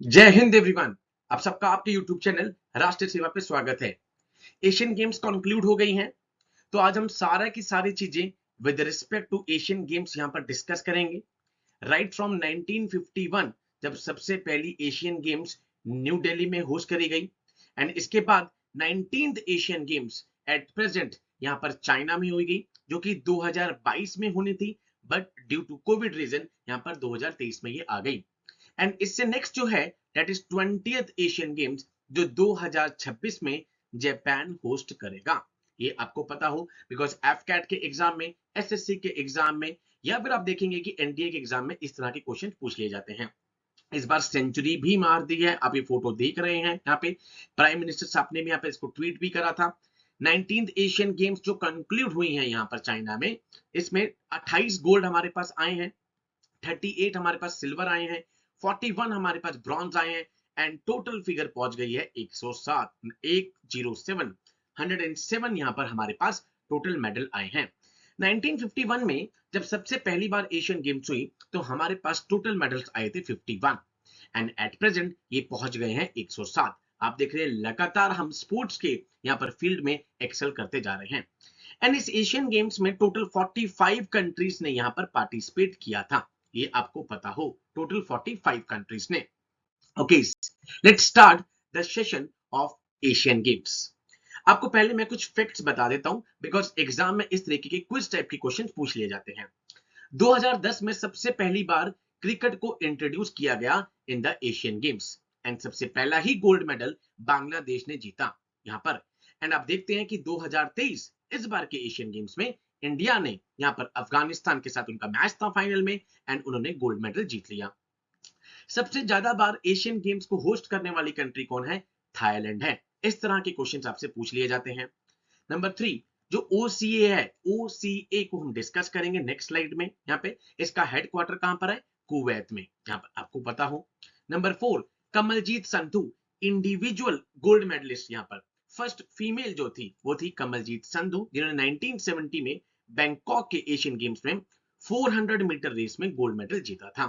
जय हिंद एवरीवन। आप सबका आपके YouTube चैनल राष्ट्रीय सेवा पे स्वागत है। एशियन गेम्स कंक्लूड हो गई हैं, तो आज हम सारा की सारी चीजें with respect to Asian Games यहां पर डिस्कस करेंगे। राइट फ्रॉम 1951 जब सबसे पहली एशियन गेम्स न्यू दिल्ली में होस्ट करी गई एंड इसके बाद 19th Asian games at present यहां पर चाइना में हुई गई, जो कि 2022 में होनी थी, but due to Covid reason यहां पर 2023 में ये आ गई। एंड इससे नेक्स्ट जो है that is 20th Asian games जो 2026 में जापान होस्ट करेगा। ये आपको पता हो बिकॉज एफकैट के एग्जाम में, एसएससी के एग्जाम में, या फिर आप देखेंगे कि एनडीए के एग्जाम में इस तरह के क्वेश्चन पूछ लिए जाते हैं। इस बार सेंचुरी भी मार दी है, आप ये फोटो देख रहे हैं यहाँ पे। प्राइम मिनिस्टर साहब ने भी यहाँ पे इसको ट्वीट भी करा था। 19th एशियन गेम्स जो कंक्लूड हुई हैं यहाँ पर चाइना में, इसमें 28 गोल्ड हमारे पास आए हैं, 38 हमारे पास सिल्वर आए हैं, 41 हमारे पास ब्रॉन्ज आए हैं एंड टोटल फिगर पहुंच गई है 107 107 107 यहां पर हमारे पास टोटल मेडल आए हैं। 1951 में जब सबसे पहली बार एशियन गेम्स हुई तो हमारे पास टोटल मेडल्स आए थे 51 एंड एट प्रेजेंट ये पहुंच गए हैं 107। आप देख रहे हैं लगातार हम स्पोर्ट्स के यहाँ पर फील्ड में एक्सेल करते जा रहे हैं। एंड इस एशियन गेम्स में टोटल 45 कंट्रीज ने यहां पर पार्टिसिपेट किया था, ये आपको पता हो, टोटल 45 कंट्रीज ने। Okay, let's start the session of Asian games. आपको पहले मैं कुछ फैक्ट्स बता देता हूं बिकॉज एग्जाम में इस तरीके के क्विज टाइप के क्वेश्चन पूछ लिए जाते हैं। 2010 में सबसे पहली बार क्रिकेट को इंट्रोड्यूस किया गया इन द एशियन गेम्स एंड सबसे पहला ही गोल्ड मेडल बांग्लादेश ने जीता यहां पर। एंड आप देखते हैं कि 2023 इस बार के एशियन गेम्स में इंडिया ने यहां पर अफगानिस्तान के साथ उनका मैच था फाइनल में एंड उन्होंने गोल्ड मेडल जीत लिया। सबसे ज्यादा बार एशियन गेम्स को होस्ट करने वाली कंट्री कौन है? थाईलैंड है। इस तरह के क्वेश्चंस आपसे पूछ लिए जाते हैं। नंबर 3, जो ओसीए है, ओसीए को हम डिस्कस करेंगे नेक्स्ट स्लाइड में। यहाँ पे इसका हेडक्वार्टर कहां पर है? कुवैत में, यहाँ पर आपको पता हो। Number 4, Kamaljeet Sandhu individual gold medalist, यहाँ पर फर्स्ट फीमेल जो थी वो थी कमलजीत संधू, जिन्होंने 1970 में बैंकॉक के एशियन गेम्स में 400 मीटर रेस में गोल्ड मेडल जीता था।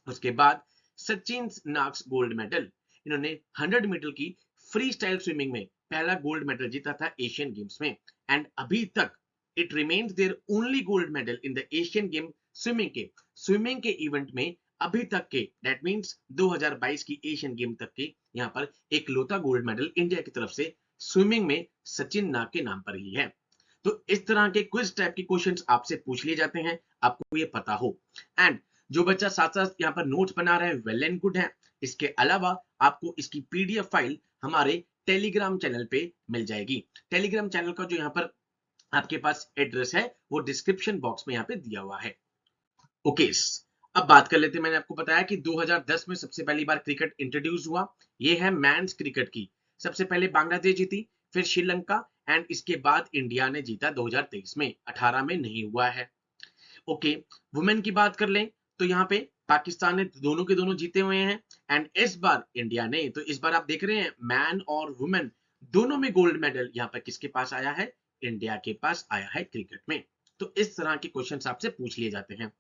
उसके बाद सचिन नाग्स गोल्ड मेडल, इन्होंने 100 मीटर की फ्री स्टाइल स्विमिंग में पहला गोल्ड मेडल जीता था एशियन गेम्स में एंड अभी तक it remains their only gold medal in the Asian game swimming के इवेंट में अभी तक के, दैट मींस 2022 की एशियन गेम तक के यहां पर एक लौता गोल्ड मेडल इंडिया की तरफ से स्विमिंग में सचिन नाग के नाम पर ही है। तो इस तरह के क्विज टाइप के क्वेश्चंस आपसे पूछ लिए जाते हैं, आपको ये पता हो। एंड जो बच्चा साथ साथ यहाँ पर नोट्स बना रहा है वेल एंड गुड है। इसके अलावा आपको इसकी पीडीएफ फाइल हमारे टेलीग्राम चैनल पे मिल जाएगी। टेलीग्राम चैनल का जो यहाँ पर आपके पास एड्रेस है वो डिस्क्रिप्शन बॉक्स में यहाँ पे दिया हुआ है। ओके, अब बात कर लेते हैं। मैंने आपको बताया कि 2010 में सबसे पहली बार क्रिकेट इंट्रोड्यूस हुआ। ये है मेंस क्रिकेट की। सबसे पहले बांग्लादेश जीती, फिर श्रीलंका एंड इसके बाद इंडिया ने जीता 2023 में, 18 में नहीं हुआ है। ओके, वुमेन की बात कर लें तो यहाँ पे पाकिस्तान ने दोनों के दोनों जीते हुए हैं एंड इस बार इंडिया ने, तो इस बार आप देख रहे हैं मैन और वुमेन दोनों में गोल्ड मेडल यहाँ पर किसके पास आया है? इंडिया के पास आया है क्रिकेट में। तो इस तरह के क्वेश्चन आपसे पूछ लिए जाते हैं।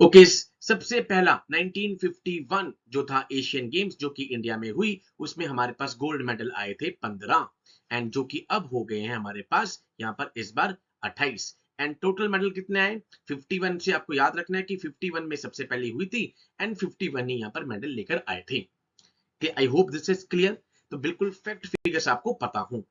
ओके, सबसे पहला 1951 जो था एशियन गेम्स जो कि इंडिया में हुई, उसमें हमारे पास गोल्ड मेडल आए थे 15 एंड जो कि अब हो गए हैं हमारे पास यहाँ पर इस बार 28 एंड टोटल मेडल कितने आए? 51 से आपको याद रखना है कि 51 में सबसे पहले हुई थी एंड 51 ही यहाँ पर मेडल लेकर आए थे। आई होप दिस इज क्लियर। तो बिल्कुल फैक्ट फिगर्स आपको पता हो।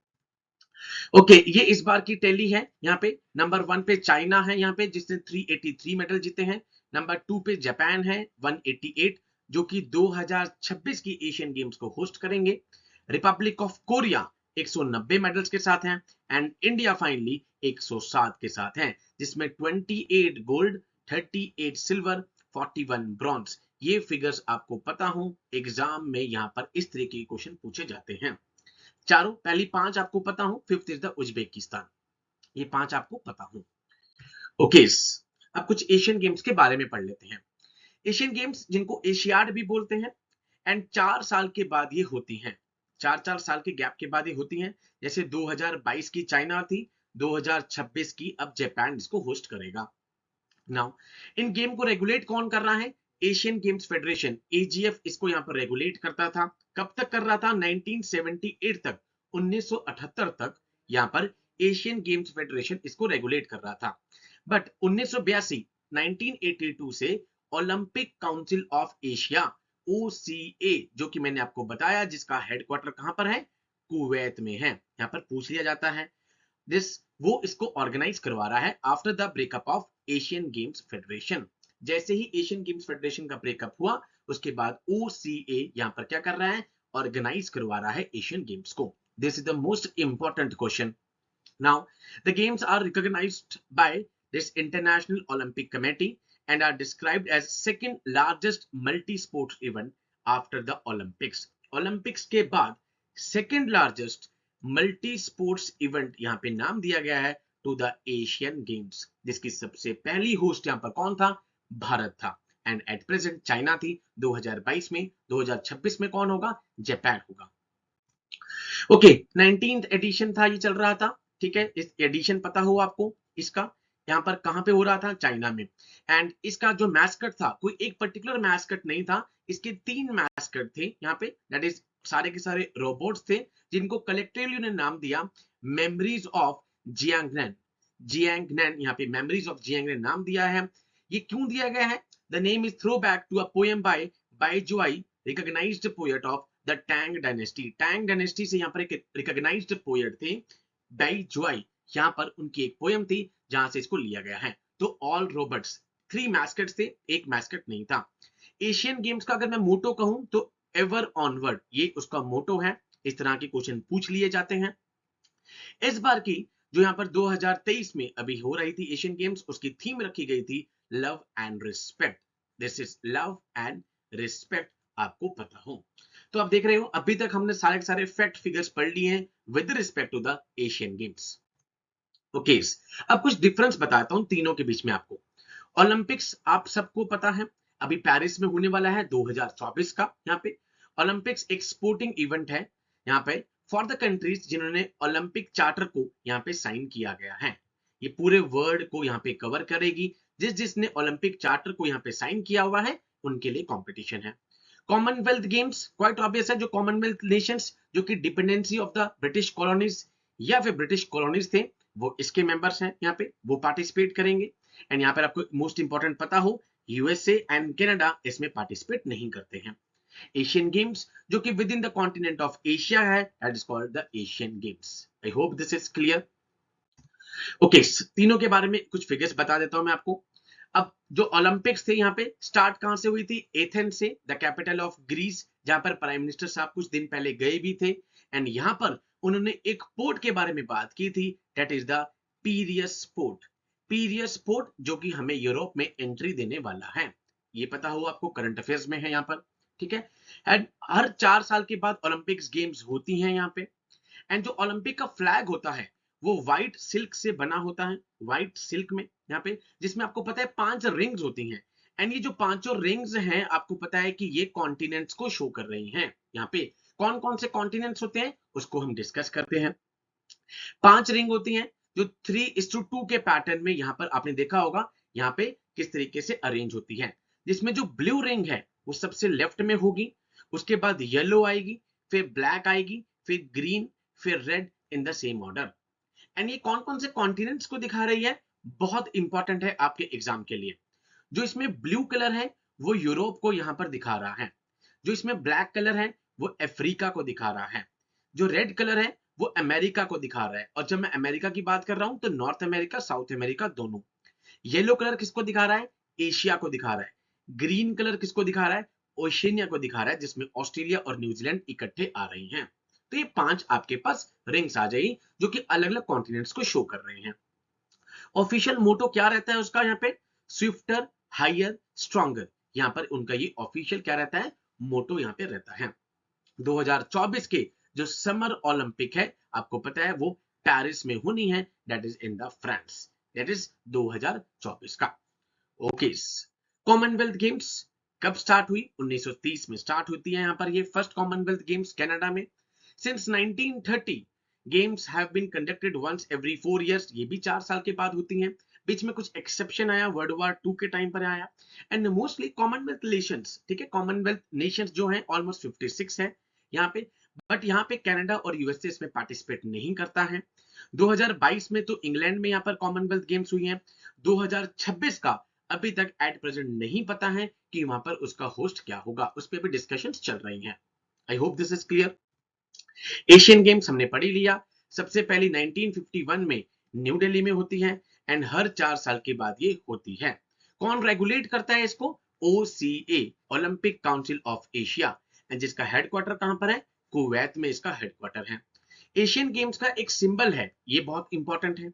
ओके, ये इस बार की टैली है। यहाँ पे नंबर 1 पे चाइना है यहाँ पे जिसने 383 मेडल जीते हैं। नंबर 2 पे जापान है 188, जो कि 2026 की एशियन गेम्स को होस्ट करेंगे। रिपब्लिक ऑफ कोरिया 190 मेडल्स के साथ हैं एंड इंडिया फाइनली 107 के साथ हैं, जिसमें 28 गोल्ड, 38 सिल्वर, 41 ब्रॉन्ज। ये फिगर्स आपको पता हो, एग्जाम में यहाँ पर इस तरीके के क्वेश्चन पूछे जाते हैं। चारों पहली 5 आपको पता हो, फिफ्थ इज द उज्बेकिस्तान, ये 5 आपको पता हो। ओके, अब कुछ एशियन गेम्स के बारे में पढ़ लेते हैं। एशियन गेम्स जिनको एशियाड भी बोलते हैं एंड 4 साल के बाद ये होती हैं, 4-4 साल के गैप के बाद ये होती हैं। जैसे 2022 की चाइना थी, 2026 की अब जापान इसको होस्ट करेगा। नाउ इन गेम को रेगुलेट कौन कर रहा है? एशियन गेम्स फेडरेशन एजीएफ इसको यहाँ पर रेगुलेट करता था। कब तक कर रहा था? 1978 तक, 1978 तक यहाँ पर एशियन गेम्स फेडरेशन इसको रेगुलेट कर रहा था। बट 1982 1982 से Olympic council of Asia OCA, जो कि मैंने आपको बताया जिसका हेडक्वार्टर कहां पर है? कुवैत में है। यहाँ पर पूछ लिया जाता है दिस, वो इसको ऑर्गेनाइज करवा रहा है after the breakup of Asian games federation. जैसे ही एशियन गेम्स फेडरेशन का ब्रेकअप हुआ उसके बाद ओसीए यहां पर क्या कर रहा है? ऑर्गेनाइज करवा रहा है एशियन गेम्स को। This is the most important question. Now, the games are recognized by this International Olympic Committee and are described as second largest multi-sport event after the Olympics. Olympics के बाद second largest multi-sports event यहाँ पे नाम दिया गया है to the Asian Games, जिसकी सबसे पहली होस्ट यहाँ पर कौन था? भारत था। एंड एट प्रेजेंट चाइना थी 2022 में। 2026 में कौन होगा? जापान होगा। ओके, 19th एडिशन था, ये चल रहा था। ठीक है, इस एडिशन पता हो आपको इसका? यहाँ पर कहां पे हो रहा था? चाइना में। एंड इसका जो मैस्कट था, कोई एक पर्टिकुलर मैस्कट नहीं था, इसके 3 मैस्कट थे यहाँ पे। दैट इज सारे के सारे रोबोट्स थे जिनको कलेक्टिवली उन्हें नाम दिया मेमोरीज ऑफ जियांगनैन। जियांगनैन, यहाँ पे मेमोरीज ऑफ जियांगनैन नाम दिया है। ये क्यों दिया गया है? The name is throw back to a poem by Bai Juyi, recognised poet of the Tang dynasty. Tang dynasty से यहाँ पर एक रिकॉग्नाइज्ड पोएट थे बाइजुआई, यहाँ पर उनकी एक पोएम थी जहां से इसको लिया गया है। तो ऑल रोबोट्स, 3 मैस्कट्स थे, एक मैस्कट नहीं था। एशियन गेम्स का अगर मैं मोटो कहूं तो एवर ऑनवर्ड, ये उसका मोटो है। इस तरह के क्वेश्चन पूछ लिए जाते हैं। इस बार की जो यहाँ पर 2023 में अभी हो रही थी एशियन गेम्स, उसकी थीम रखी गई थी love and respect. This is love and respect, आपको पता हो। तो आप देख रहे हो अभी तक हमने सारे के सारे फैक्ट फिगर्स पढ़ लिए हैं with respect to the Asian Games. Okay, अब कुछ डिफरेंस बताता हूं तीनों के बीच में आपको। ओलंपिक्स आप सबको पता है अभी पेरिस में होने वाला है 2024 का। यहाँ पे ओलंपिक्स एक स्पोर्टिंग इवेंट है यहाँ पे फॉर द कंट्रीज जिन्होंने ओलंपिक चार्टर को यहाँ पे साइन किया गया है। ये पूरे वर्ल्ड को यहाँ पे कवर करेगी। जिसने ओलंपिक चार्टर को यहाँ पे साइन किया हुआ है उनके लिए कॉम्पिटिशन है। कॉमनवेल्थ गेम्स क्वाइट ऑब्वियस है, जो कॉमनवेल्थ नेशंस जो कि dependency of the British colonies या फिर ब्रिटिश कॉलोनीज थे, वो इसके मेंबर्स हैं यहाँ पे, वो पार्टिसिपेट करेंगे। एंड यहाँ पर आपको मोस्ट इंपॉर्टेंट पता हो, यूएसए एंड कनाडा इसमें पार्टिसिपेट नहीं करते हैं। एशियन गेम्स जो कि within the continent of Asia है, that is called the Asian games. I hope this is clear. Okay, तीनों के बारे में कुछ फिगर्स बता देता हूं मैं आपको। अब जो ओलंपिक्स थे यहाँ पे स्टार्ट कहां से हुई थी? एथेंस से, द कैपिटल ऑफ ग्रीस, जहां पर प्राइम मिनिस्टर साहब कुछ दिन पहले गए भी थे। एंड यहाँ पर उन्होंने एक पोर्ट के बारे में बात की थी, that is the Piraeus port. Piraeus port जो कि हमें यूरोप में एंट्री देने वाला है, ये पता हो आपको, करंट अफेयर्स में है यहाँ पर। ठीक है, एंड हर 4 साल के बाद ओलंपिक्स गेम्स होती हैं यहाँ पे। एंड जो ओलंपिक का फ्लैग होता है वो व्हाइट सिल्क से बना होता है, व्हाइट सिल्क में यहाँ पे, जिसमें आपको पता है 5 रिंग्स होती हैं। एंड ये जो पांचों रिंग्स हैं आपको पता है कि ये कॉन्टिनेंट्स को शो कर रही हैं। यहाँ पे कौन कौन से कॉन्टिनेंट्स होते हैं उसको हम डिस्कस करते हैं। 5 रिंग होती हैं जो 3:2 के पैटर्न में यहाँ पर आपने देखा होगा यहाँ पे किस तरीके से अरेंज होती है। जिसमें जो ब्लू रिंग है वो सबसे लेफ्ट में होगी, उसके बाद येलो आएगी, फिर ब्लैक आएगी, फिर ग्रीन, फिर red, in the same order. And ये कौन कौन से कॉन्टिनेंट्स को दिखा रही है, बहुत इंपॉर्टेंट है आपके एग्जाम के लिए। जो इसमें ब्लू कलर है वो यूरोप को यहां पर दिखा रहा है, जो इसमें ब्लैक कलर है वो अफ्रीका को दिखा रहा है, जो रेड कलर है वो अमेरिका को दिखा रहा है। और जब मैं अमेरिका की बात कर रहा हूं तो नॉर्थ अमेरिका, साउथ अमेरिका दोनों। येलो कलर किसको दिखा रहा है? एशिया को दिखा रहा है। ग्रीन कलर किसको दिखा रहा है? ओशिनिया को दिखा रहा है, जिसमें ऑस्ट्रेलिया और न्यूजीलैंड इकट्ठे आ रही हैं। तो ये 5 आपके पास रिंग्स आ जाएगी जो कि अलग अलग कॉन्टिनेंट्स को शो कर रहे हैं। ऑफिशियल मोटो क्या रहता है उसका? यहाँ पे स्विफ्टर, हायर, स्ट्रॉन्गर, यहाँ पर उनका ये ऑफिशियल क्या रहता है? मोटो यहाँ पे रहता है। 2024 के जो समर ओलंपिक है आपको पता है वो पेरिस में होनी है, that is in the France, that is 2024 का। ओके, कॉमनवेल्थ गेम्स कब स्टार्ट हुई? 1930 में स्टार्ट होती है यहाँ पर ये फर्स्ट कॉमनवेल्थ गेम्स कनाडा में। Since 1930 games have been conducted once every 4 years, ये भी 4 साल के बाद होती हैं। बीच में कुछ एक्सेप्शन आया, वर्ल्ड वॉर 2 के टाइम पर आया। एंड मोस्टली कॉमनवेल्थ नेशंस, ठीक है, कॉमनवेल्थ नेशंस जो हैं ऑलमोस्ट 56 है यहाँ पे, बट यहाँ पे कनाडा और यूएसए इसमें पार्टिसिपेट नहीं करता है। 2022 में तो इंग्लैंड में यहाँ पर कॉमनवेल्थ गेम्स हुई हैं। 2026 का अभी तक एट प्रेजेंट नहीं पता है कि वहां पर उसका होस्ट क्या होगा, उस पर भी डिस्कशंस चल रही हैं। आई hope this is clear. Asian games हमने पढ़ ही लिया। सबसे पहली 1951 में न्यू दिल्ली में होती है एंड हर 4 साल के बाद ये होती है। कौन रेगुलेट करता है इसको? OCA, Olympic council of Asia, and जिसका हेडक्वार्टर कहां पर है? कुवैत में इसका हेडक्वार्टर है। एशियन गेम्स का एक सिंबल है, ये बहुत इंपॉर्टेंट है।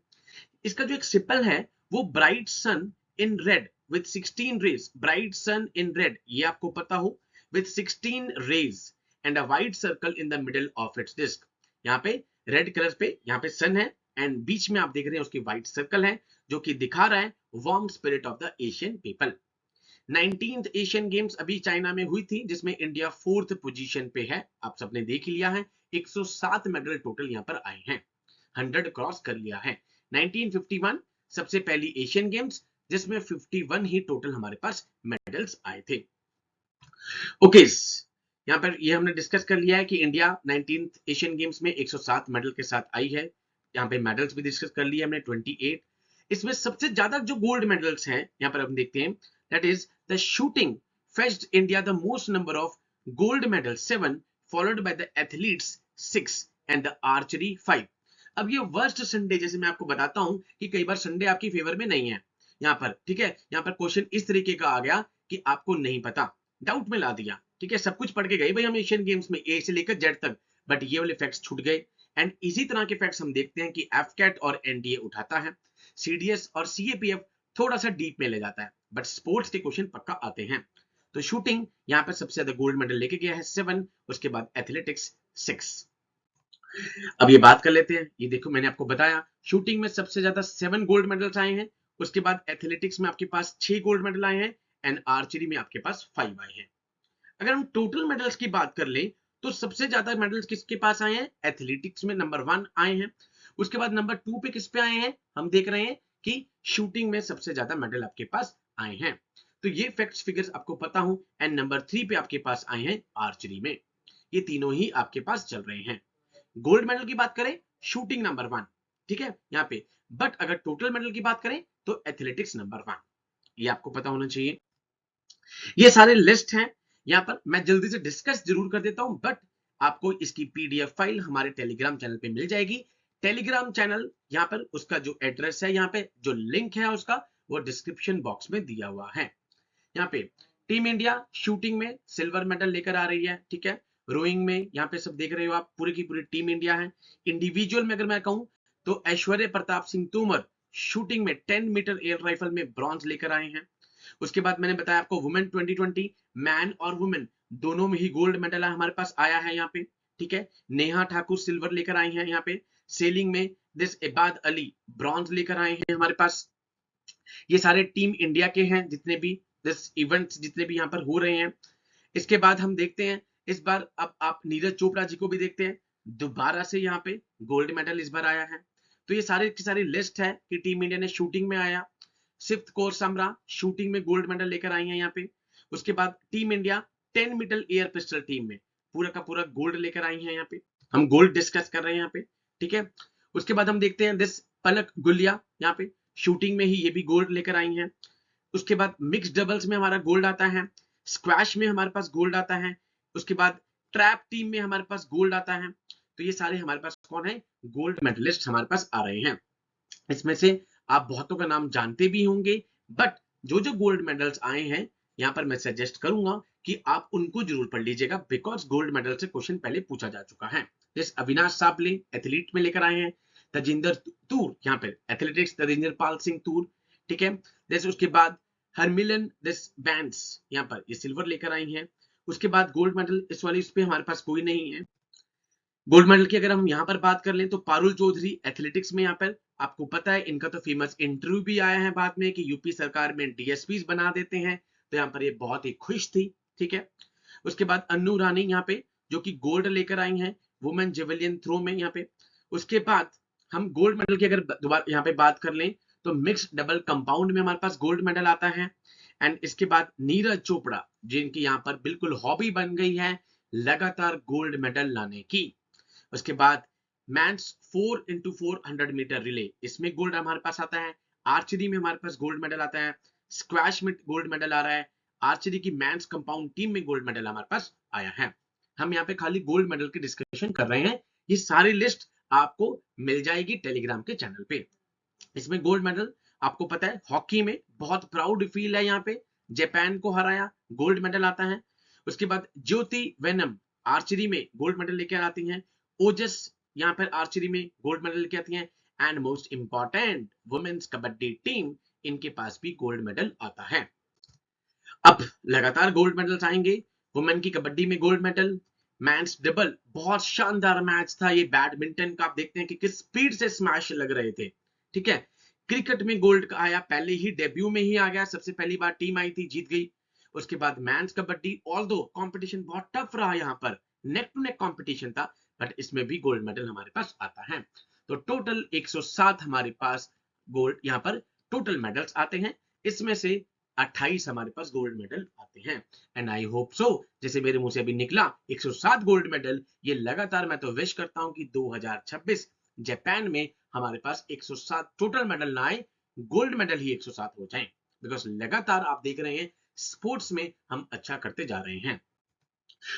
इसका जो एक सिंबल है वो bright sun in red with 16 rays, bright sun in red, ये आपको पता हो, with 16 rays and a white circle in the middle of its disc. यहाँ पे रेड कलर पे यहाँ पे सन है एंड बीच में आप देख रहे हैं उसकी व्हाइट सर्कल है जो कि दिखा रहा है warm spirit of the Asian people. 19th Asian games अभी चाइना में हुई थी जिसमें इंडिया 4th पोजीशन पे है, आप सबने देख लिया है। 107 मेडल टोटल यहाँ पर आए हैं, 100 क्रॉस कर लिया है। 1951 सबसे पहली एशियन गेम्स जिसमें 51 ही टोटल हमारे पास मेडल्स आए थे। ओके, यहाँ पर ये हमने डिस्कस कर लिया है कि इंडिया 19th एशियन गेम्स में 107 मेडल के साथ आई है। यहाँ पे मेडल्स भी डिस्कस कर लिया हमने 28। इसमें सबसे ज्यादा जो गोल्ड मेडल्स हैं यहाँ पर हम देखते हैं, that is the shooting fetched India the most number of gold medal 7 followed by the athletes 6 and the archery 5। अब ये वर्स्ट संडे, जैसे मैं आपको बताता हूं कि कई बार संडे आपकी फेवर में नहीं है यहाँ पर, ठीक है। यहाँ पर क्वेश्चन इस तरीके का आ गया कि आपको नहीं पता, डाउट में ला दिया, ठीक है। सब कुछ पढ़ के गए भाई हम एशियन गेम्स में ए से लेकर जेड तक, बट ये वाले फैक्ट्स छूट गए। एंड इसी तरह के फैक्ट्स हम देखते हैं कि एफकैट और एनडीए उठाता है, सीडीएस और सीएपीएफ थोड़ा सा डीप में ले जाता है, बट स्पोर्ट्स के क्वेश्चन पक्का आते हैं। तो शूटिंग यहाँ पर सबसे ज्यादा गोल्ड मेडल लेके गया है 7, उसके बाद एथलेटिक्स 6। अब ये बात कर लेते हैं, ये देखो मैंने आपको बताया शूटिंग में सबसे ज्यादा 7 गोल्ड मेडल्स आए हैं, उसके बाद एथलेटिक्स में आपके पास 6 गोल्ड मेडल आए हैं एंड आर्चरी में आपके पास 5 आए हैं। अगर हम टोटल मेडल्स की बात कर लें तो सबसे ज्यादा मेडल्स किसके पास आए हैं? एथलेटिक्स में नंबर 1 आए हैं। उसके बाद नंबर 2 पे किस पे आए हैं? हम देख रहे हैं कि शूटिंग में सबसे ज्यादा मेडल आपके पास आए हैं। तो ये फैक्ट्स फिगर्स आपको पता हो। एंड नंबर 3 पे आपके पास आए हैं आर्चरी में। ये तीनों ही आपके पास चल रहे हैं। गोल्ड मेडल की बात करें, शूटिंग नंबर 1, ठीक है यहाँ पे, बट अगर टोटल मेडल की बात करें तो एथलेटिक्स नंबर 1, ये आपको पता होना चाहिए। ये सारे लिस्ट हैं, यहाँ पर मैं जल्दी से डिस्कस जरूर कर देता हूं, बट आपको इसकी पीडीएफ फाइल हमारे टेलीग्राम चैनल पे मिल जाएगी। टेलीग्राम चैनल यहाँ पर उसका जो एड्रेस है, यहाँ पे जो लिंक है उसका, वो डिस्क्रिप्शन बॉक्स में दिया हुआ है। यहाँ पे टीम इंडिया शूटिंग में सिल्वर मेडल लेकर आ रही है, ठीक है। रोइंग में यहाँ पे सब देख रहे हो आप, पूरी की पूरी टीम इंडिया है। इंडिविजुअल में अगर मैं कहूं तो ऐश्वर्य प्रताप सिंह तोमर शूटिंग में 10 मीटर एयर राइफल में ब्रॉन्ज लेकर आए हैं। उसके बाद मैंने बताया आपको वुमेन 2020 मैन और वुमेन दोनों में ही गोल्ड मेडल हमारे पास आया है यहाँ पे, ठीक है। नेहा ठाकुर सिल्वर लेकर आई हैं यहाँ पे। सेलिंग में दिस इबाद अली ब्रॉन्ज लेकर आए हैं हमारे पास। ये सारे टीम इंडिया के हैं जितने भी दिस इवेंट्स जितने भी यहाँ पर हो रहे हैं। इसके बाद हम देखते हैं इस बार, अब आप नीरज चोपड़ा जी को भी देखते हैं, दोबारा से यहाँ पे गोल्ड मेडल इस बार आया है। तो ये सारे की सारी लिस्ट है कि टीम इंडिया ने शूटिंग में आया। सिफ्थ कोर समरा शूटिंग में गोल्ड मेडल लेकर आई है यहाँ पे। उसके बाद team India 10 metre air pistol team में पूरा का पूरा गोल्ड लेकर आई है यहाँ पे। हम गोल्ड डिस्कस कर रहे हैं यहाँ पे, ठीक है। उसके बाद हम देखते हैं दिस पलक गुलिया यहाँ पे शूटिंग में ही ये भी गोल्ड लेकर आई हैं। उसके बाद मिक्स डबल्स में हमारा गोल्ड आता है, स्क्वैश में हमारे पास गोल्ड आता है, उसके बाद ट्रैप टीम में हमारे पास गोल्ड आता है। तो ये सारे हमारे पास कौन है? गोल्ड मेडलिस्ट हमारे पास आ रहे हैं। इसमें से आप बहुतों का नाम जानते भी होंगे, बट जो जो गोल्ड मेडल्स आए हैं यहाँ पर मैं सजेस्ट करूंगा कि आप उनको जरूर पढ़ लीजिएगा, बिकॉज गोल्ड मेडल से क्वेश्चन पहले पूछा जा चुका है। जैसे अविनाश साबले एथलीट में लेकर आए हैं, तजिंदर तूर यहाँ पे एथलेटिक्स तजिंदर पाल सिंह तूर, ठीक है। जैसे उसके बाद हरमिलन दिस बैंड्स यहाँ पर ये सिल्वर लेकर आई हैं। उसके बाद गोल्ड मेडल इस वाली, इस पे हमारे पास कोई नहीं है। गोल्ड मेडल की अगर हम यहाँ पर बात कर लें तो पारुल चौधरी एथलेटिक्स में, यहाँ पर आपको पता है इनका तो फेमस इंटरव्यू भी आया है बाद में कि यूपी सरकार में डीएसपी बना देते हैं, तो यहाँ पर ये बहुत ही खुश थी, ठीक है। उसके बाद अन्नू रानी यहाँ पे जो कि गोल्ड लेकर आई हैं वुमेन जेवलियन थ्रो में यहाँ पे। उसके बाद हम गोल्ड मेडल की अगर दोबारा यहाँ पे बात कर लें तो मिक्स्ड डबल कंपाउंड में हमारे पास गोल्ड मेडल आता है। एंड इसके बाद नीरज चोपड़ा, जिनकी यहाँ पर बिल्कुल हॉबी बन गई है लगातार गोल्ड मेडल लाने की। उसके बाद मैंस 4x400 मीटर रिले, इसमें गोल्ड हमारे पास आता है। आर्चरी में हमारे पास गोल्ड मेडल आता है। स्क्वैश में गोल्ड मेडल आ रहा है। आर्चरी की मैंस कंपाउंड टीम में गोल्ड मेडल हमारे पास आया है। हम यहाँ पे खाली गोल्ड मेडल की डिस्कशन कर रहे हैं। ये सारी लिस्ट आपको मिल जाएगी टेलीग्राम के चैनल पे। इसमें गोल्ड मेडल आपको पता है हॉकी में बहुत प्राउड फील है, यहाँ पे जापान को हराया, गोल्ड मेडल आता है। उसके बाद ज्योति वेनम आर्चरी में गोल्ड मेडल लेकर आती हैं। ओजस यहाँ पर आर्चरी में गोल्ड मेडल लेके आती हैं। And most important women's kabaddi team, इनके पास भी गोल्ड मेडल आता है। अब लगातार गोल्ड मेडल्स आएंगे। वुमेन की कबड्डी में गोल्ड मेडल, मैंस डबल बहुत शानदार मैच था ये बैडमिंटन का। आप देखते हैं कि किस स्पीड से स्मैश लग रहे थे, ठीक है। क्रिकेट में गोल्ड का आया, पहले ही डेब्यू में ही आ गया, सबसे पहली बार टीम आई थी, जीत गई। उसके बाद मैंस कबड्डी, ऑल्दो कंपटीशन बहुत टफ रहा, यहाँ पर नेक टू नेक कंपटीशन था, बट इसमें भी गोल्ड मेडल हमारे पास आता है। तो टोटल 107 हमारे पास गोल्ड यहाँ पर टोटल मेडल्स आते हैं। इसमें से 28 हमारे पास गोल्ड मेडल आते हैं। एंड आई होप सो, जैसे मेरे मुंह से अभी निकला 107 गोल्ड मेडल, ये लगातार मैं तो विश करता हूं कि 2026 जापान में हमारे पास 107 टोटल मेडल ना आए, गोल्ड मेडल ही 107 हो जाएं। बिकॉज लगातार आप देख रहे हैं स्पोर्ट्स में हम अच्छा करते जा रहे हैं।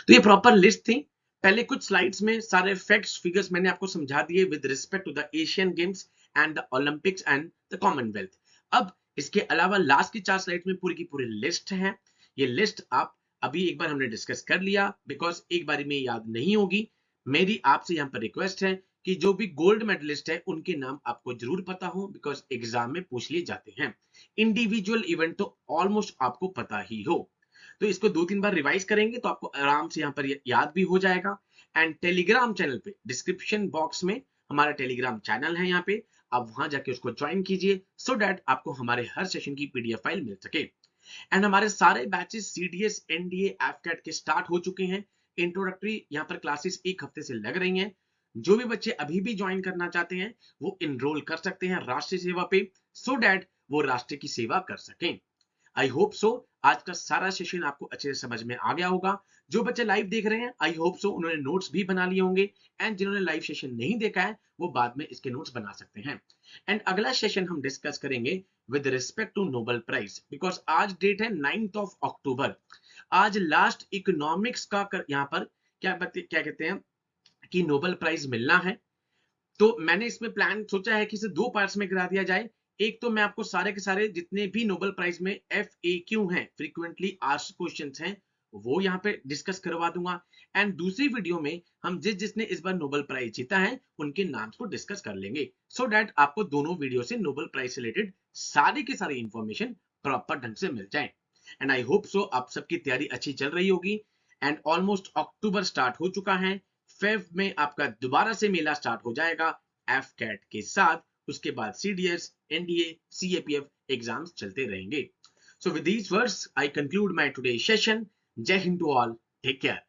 तो ये प्रॉपर लिस्ट थी। पहले कुछ स्लाइड्स में सारे फैक्ट्स फिगर्स मैंने आपको समझा दिए with respect to the Asian Games and the Olympics and the Commonwealth. अब इसके अलावा लास्ट की 4 स्लाइड में पूरी की पूरी लिस्ट है। ये लिस्ट आप अभी एक बार हमने डिस्कस कर लिया, बिकॉज एक बारी में याद नहीं होगी। मेरी आपसे यहाँ पर रिक्वेस्ट है कि जो भी गोल्ड मेडलिस्ट है उनके नाम आपको जरूर पता हो, बिकॉज एग्जाम में पूछ लिए जाते हैं। इंडिविजुअल इवेंट तो ऑलमोस्ट आपको पता ही हो, तो इसको 2-3 बार रिवाइज करेंगे तो आपको आराम से यहाँ पर याद भी हो जाएगा। एंड टेलीग्राम चैनल पे डिस्क्रिप्शन बॉक्स में हमारा टेलीग्राम चैनल है, यहाँ पे आप वहां जाके उसको ज्वाइन कीजिए, सो दैट आपको हमारे हर सेशन की पीडीएफ फाइल मिल सके। एंड हमारे सारे बैचेस सीडीएस, एनडीए, एफकेट के स्टार्ट हो चुके हैं। इंट्रोडक्टरी यहाँ पर क्लासेस 1 हफ्ते से लग रही हैं। जो भी बच्चे अभी भी ज्वाइन करना चाहते हैं वो इनरोल कर सकते हैं राष्ट्रीय सेवा पे, सो दैट वो राष्ट्र की सेवा कर सकें। आई होप सो आज का सारा सेशन आपको अच्छे से समझ में आ गया होगा। जो बच्चे लाइव देख रहे हैं आई होप सो उन्होंने नोट्स भी बना लिए होंगे। एंड जिन्होंने लाइव सेशन नहीं देखा है वो बाद में इसके नोट्स बना सकते हैं। एंड अगला सेशन हम डिस्कस करेंगे with respect to Nobel prize, because आज डेट है 9 अक्टूबर। आज लास्ट इकोनॉमिक्स का यहाँ पर क्या कहते हैं कि नोबेल प्राइज मिलना है। तो मैंने इसमें प्लान सोचा है कि इसे 2 पार्ट्स में करा दिया जाए। एक तो मैं आपको सारे के सारे जितने भी नोबेल प्राइज में FAQ हैं, फ्रीक्वेंटली आस्क्ड क्वेश्चंस हैं, वो यहाँ पे डिस्कस करवा दूंगा। एंड दूसरी वीडियो में हम जिसने इस बार नोबेल प्राइज जीता है उनके नाम को डिस्कस कर लेंगे, सो दैट आपको दोनों वीडियो से नोबेल प्राइज से रिलेटेड सारी की सारी इंफॉर्मेशन प्रॉपर ढंग से मिल जाए। एंड आई होप सो आप सबकी तैयारी अच्छी चल रही होगी। एंड ऑलमोस्ट अक्टूबर स्टार्ट हो चुका है, फेब में आपका दोबारा से मेला स्टार्ट हो जाएगा एफकेट के साथ। उसके बाद सीडीएस, एनडीए, सीएपीएफ एग्जाम्स चलते रहेंगे। So with these words I conclude my today session. जय हिंद टू ऑल, टेक केयर।